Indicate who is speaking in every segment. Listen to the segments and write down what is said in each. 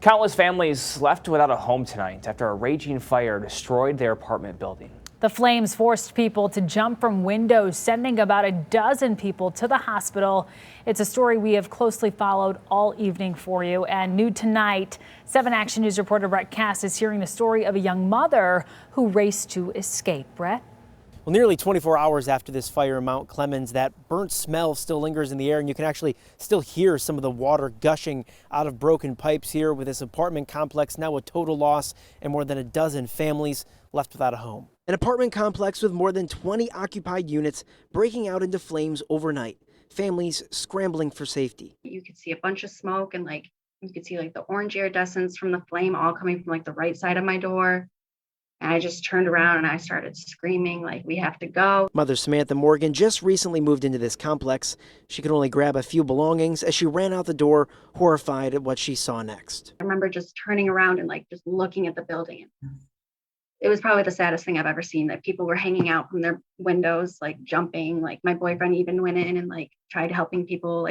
Speaker 1: Countless families left without a home tonight after a raging fire destroyed their apartment building.
Speaker 2: The flames forced people to jump from windows, sending about a dozen people to the hospital. It's a story we have closely followed all evening for you. And new tonight, 7 Action News reporter Brett Cass is hearing the story of a young mother who raced to escape. Brett?
Speaker 3: Well, nearly 24 hours after this fire in Mount Clemens, that burnt smell still lingers in the air, and you can actually still hear some of the water gushing out of broken pipes here with this apartment complex now a total loss and more than a dozen families left without a home. An apartment complex with more than 20 occupied units breaking out into flames overnight. Families scrambling for safety.
Speaker 4: You could see a bunch of smoke and you could see the orange iridescence from the flame all coming from the right side of my door. And I just turned around and I started screaming, we have to go.
Speaker 3: Mother Samantha Morgan just recently moved into this complex. She could only grab a few belongings as she ran out the door, horrified at what she saw next.
Speaker 4: I remember just turning around and just looking at the building. It was probably the saddest thing I've ever seen, that people were hanging out from their windows, jumping. My boyfriend even went in and tried helping people,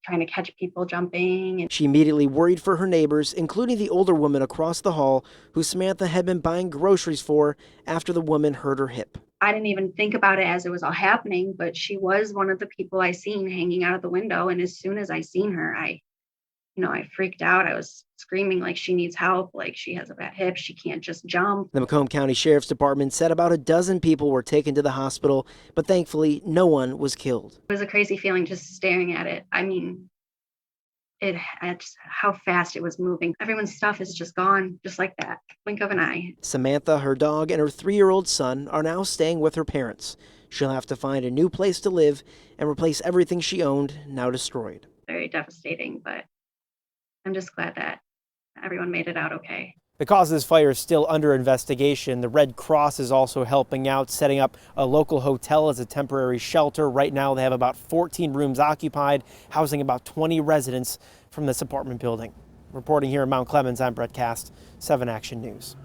Speaker 4: trying to catch people jumping. And
Speaker 3: she immediately worried for her neighbors, including the older woman across the hall who Samantha had been buying groceries for after the woman hurt her hip.
Speaker 4: I didn't even think about it as it was all happening, but she was one of the people I seen hanging out of the window. And as soon as I seen her, I freaked out. I was screaming she needs help, she has a bad hip, she can't just jump.
Speaker 3: The Macomb County Sheriff's Department said about a dozen people were taken to the hospital, but thankfully no one was killed.
Speaker 4: It was a crazy feeling just staring at it. How fast it was moving. Everyone's stuff is just gone, just like that, blink of an eye.
Speaker 3: Samantha, her dog, and her 3-year-old son are now staying with her parents. She'll have to find a new place to live and replace everything she owned, now destroyed.
Speaker 4: Very devastating, but I'm just glad that everyone made it out okay.
Speaker 3: The cause of this fire is still under investigation. The Red Cross is also helping out, setting up a local hotel as a temporary shelter. Right now they have about 14 rooms occupied, housing about 20 residents from this apartment building. Reporting here in Mount Clemens, I'm Brett Cass, 7 Action News.